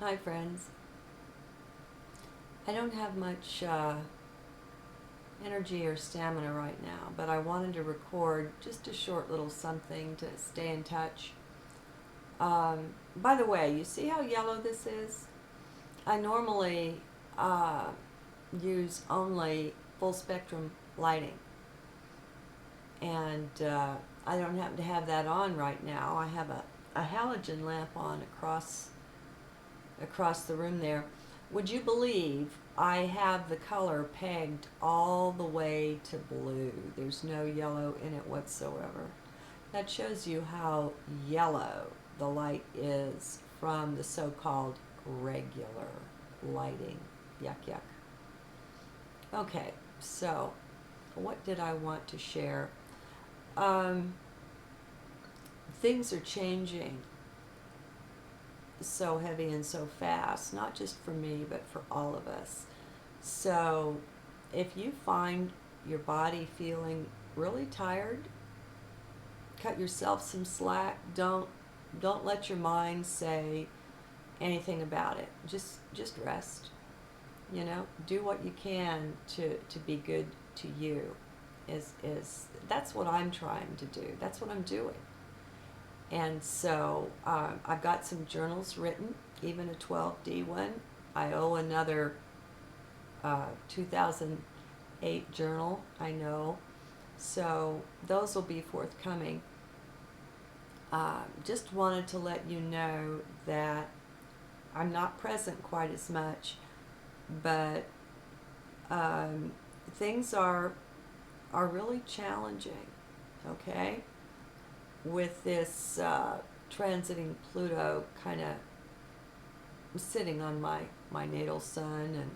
Hi, friends. I don't have much energy or stamina right now, but I wanted to record just a short little something to stay in touch. By the way, you see how yellow this is? I normally uh, use only full spectrum lighting, and I don't happen to have that on right now. I have a halogen lamp on across the room there. Would you believe I have the color pegged all the way to blue? There's no yellow in it whatsoever. That shows you how yellow the light is from the so-called regular lighting. Yuck, yuck. Okay, so what did I want to share? Um, Things are changing so heavy and so fast, not just for me, but for all of us. So if you find your body feeling really tired, cut yourself some slack. Don't let your mind say anything about it. Just rest. Do what you can to be good to you. Is That's what I'm trying to do. That's what I'm doing. And so I've got some journals written, even a 12D one. I owe another 2008 journal, I know. So those will be forthcoming. Just wanted to let you know that I'm not present quite as much, but things are really challenging, okay? With this transiting Pluto kind of sitting on my natal sun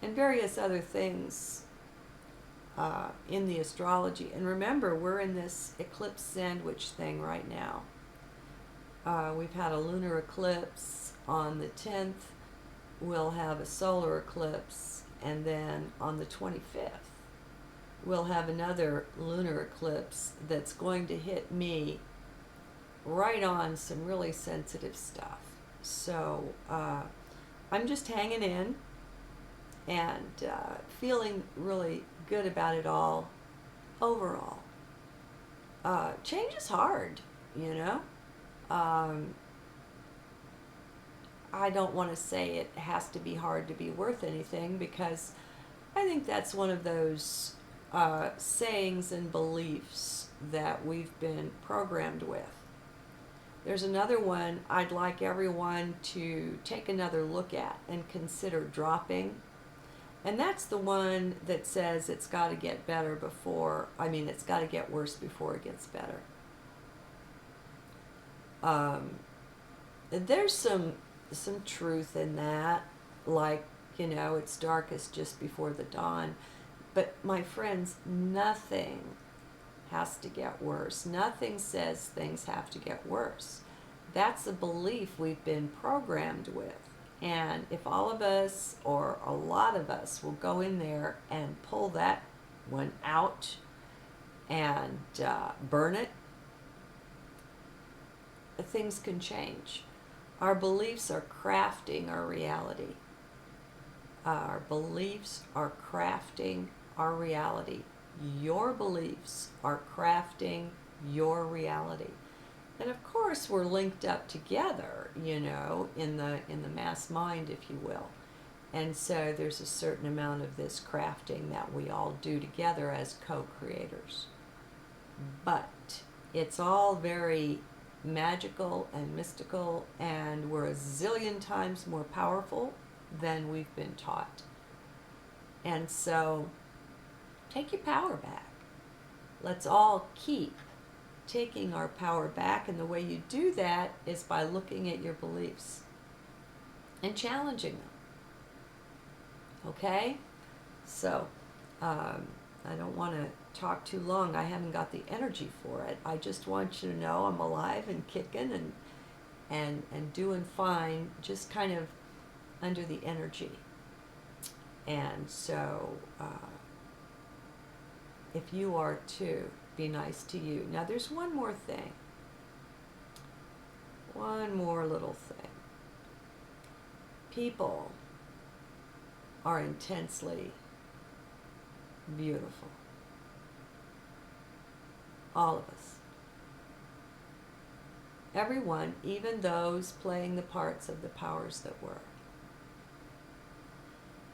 and various other things in the astrology. And remember, we're in this eclipse sandwich thing right now. We've had a lunar eclipse on the 10th. We'll have a solar eclipse, and then on the 25th we'll have another lunar eclipse that's going to hit me right on some really sensitive stuff. So I'm just hanging in and feeling really good about it all overall. Change is hard, you know. Um, I don't want to say it has to be hard to be worth anything, because I think that's one of those sayings and beliefs that we've been programmed with. There's another one I'd like everyone to take another look at and consider dropping. And that's the one that says it's got to get better it's got to get worse before it gets better. Um, there's some truth in that, like, it's darkest just before the dawn. But my friends, nothing has to get worse. Nothing says things have to get worse. That's a belief we've been programmed with. And if all of us, or a lot of us, will go in there and pull that one out and burn it, things can change. Our beliefs are crafting our reality. Our beliefs are crafting our reality. Your beliefs are crafting your reality. And of course, we're linked up together, in the mass mind, if you will. And so there's a certain amount of this crafting that we all do together as co-creators. But it's all very magical and mystical, and we're a zillion times more powerful than we've been taught. And so take your power back. Let's all keep taking our power back, and the way you do that is by looking at your beliefs and challenging them. Okay? So, I don't want to talk too long. I haven't got the energy for it. I just want you to know I'm alive and kicking and doing fine, just kind of under the energy. And so, if you are too, be nice to you. Now, there's one more thing. One more little thing. People are intensely beautiful. All of us. Everyone, even those playing the parts of the powers that were.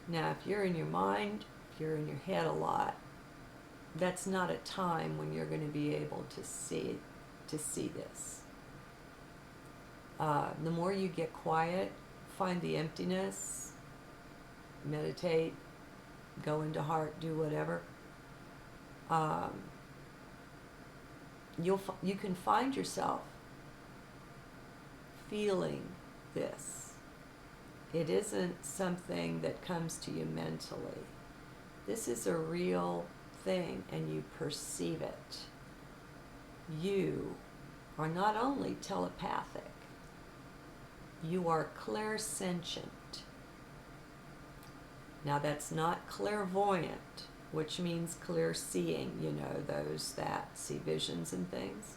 Now, if you're in your mind, if you're in your head a lot, that's not a time when you're going to be able to see this. The more you get quiet, find the emptiness, meditate, go into heart, do whatever. You can find yourself feeling this. It isn't something that comes to you mentally. This is a real thing, and you perceive it. You are not only telepathic, you are clairsentient. Now, that's not clairvoyant, which means clear seeing, you know, those that see visions and things.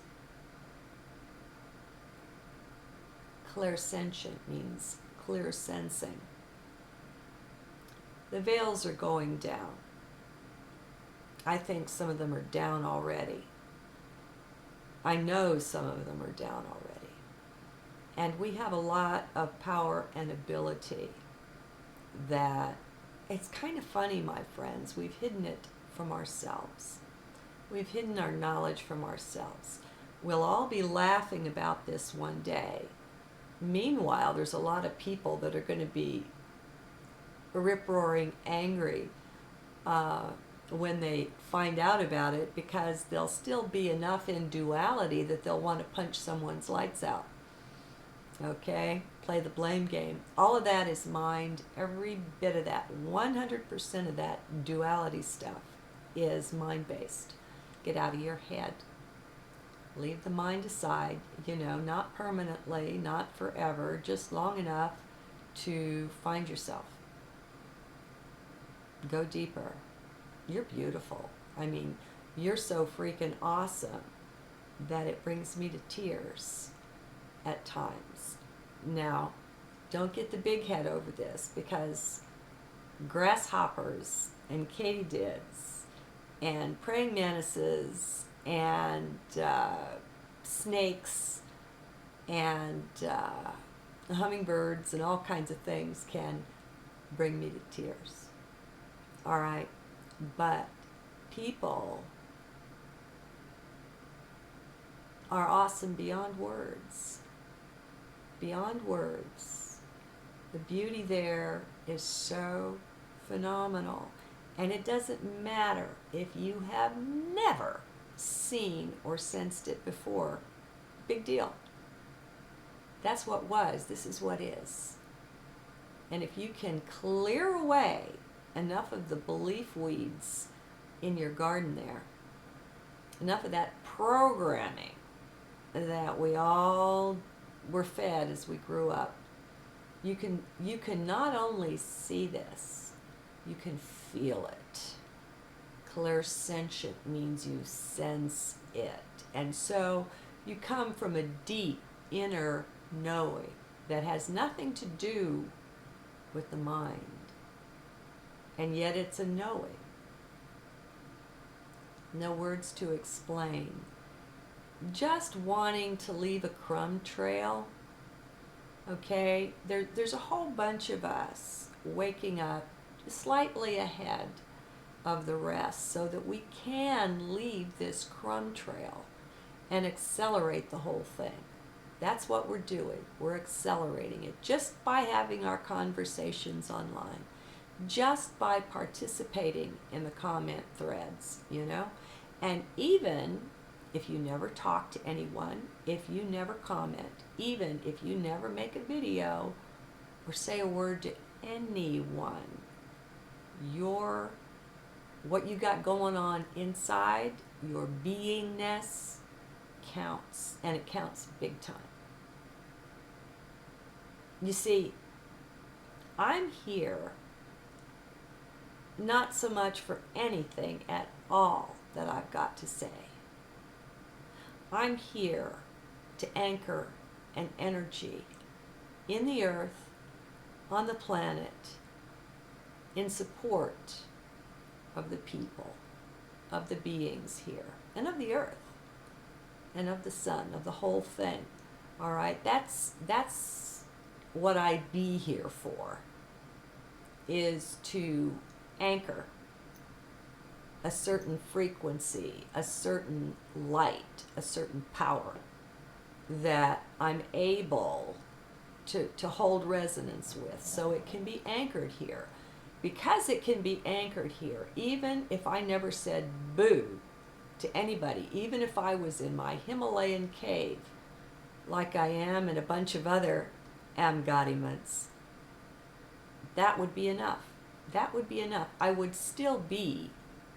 Clairsentient means clear sensing. The veils are going down. I think some of them are down already. I know some of them are down already. And we have a lot of power and ability that, it's kind of funny, my friends, we've hidden it from ourselves. We've hidden our knowledge from ourselves. We'll all be laughing about this one day. Meanwhile, there's a lot of people that are going to be rip-roaring angry when they find out about it, because there'll still be enough in duality that they'll want to punch someone's lights out. Okay? Play the blame game. All of that is mind. Every bit of that, 100% of that duality stuff is mind-based. Get out of your head. Leave the mind aside, you know, not permanently, not forever, just long enough to find yourself. Go deeper. You're beautiful. I mean, you're so freaking awesome that it brings me to tears at times. Now, don't get the big head over this, because grasshoppers and katydids and praying mantises and snakes and hummingbirds and all kinds of things can bring me to tears. All right, but people are awesome beyond words. Beyond words. The beauty there is so phenomenal. And it doesn't matter if you have never seen or sensed it before. Big deal. That's what was. This is what is. And if you can clear away enough of the belief weeds in your garden there, enough of that programming that we all were fed as we grew up, you can not only see this, you can feel it. Clairsentient means you sense it. And so you come from a deep inner knowing that has nothing to do with the mind. And yet it's a knowing. No words to explain. Just wanting to leave a crumb trail. Okay? There's a whole bunch of us waking up slightly ahead of the rest so that we can leave this crumb trail and accelerate the whole thing. That's what we're doing. We're accelerating it just by having our conversations online, just by participating in the comment threads, you know? And even if you never talk to anyone, if you never comment, even if you never make a video or say a word to anyone, what you got going on inside, your beingness counts, and it counts big time. You see, I'm here not so much for anything at all that I've got to say. I'm here to anchor an energy in the earth on the planet in support of the people, of the beings here, and of the earth, and of the sun, of the whole thing. All right, that's what I be here for, is to anchor a certain frequency, a certain light, a certain power that I'm able to hold resonance with, so it can be anchored here. Because it can be anchored here, even if I never said boo to anybody, even if I was in my Himalayan cave, like I am in a bunch of other embodiments, that would be enough. That would be enough. I would still be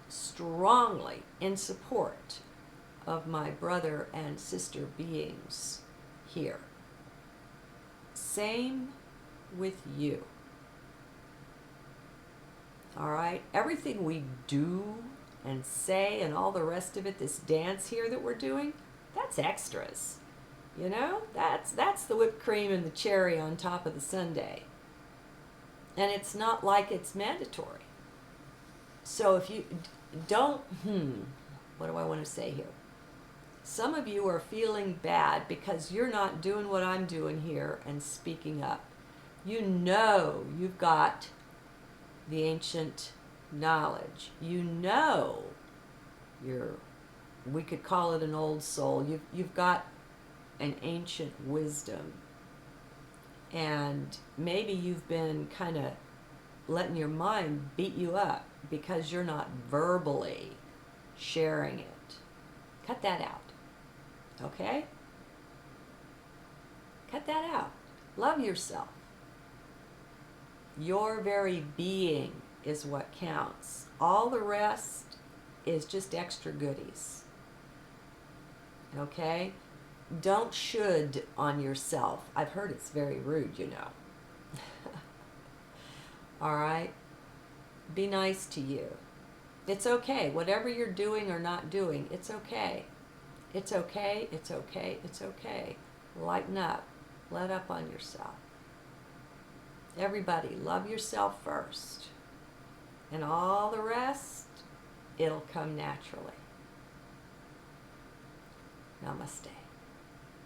strongly in support of my brother and sister beings here. Same with you. All right? Everything we do and say and all the rest of it, this dance here that we're doing, that's extras. You know? That's the whipped cream and the cherry on top of the sundae. And it's not like it's mandatory. So if you don't, what do I want to say here? Some of you are feeling bad because you're not doing what I'm doing here and speaking up. You know you've got the ancient knowledge. You know we could call it an old soul. You've got an ancient wisdom. And maybe you've been kind of letting your mind beat you up because you're not verbally sharing it. Cut that out. Okay? Cut that out. Love yourself. Your very being is what counts. All the rest is just extra goodies. Okay? Don't should on yourself. I've heard it's very rude, you know. All right? Be nice to you. It's okay. Whatever you're doing or not doing, it's okay. It's okay, it's okay, it's okay. Lighten up. Let up on yourself. Everybody, love yourself first. And all the rest, it'll come naturally. Namaste.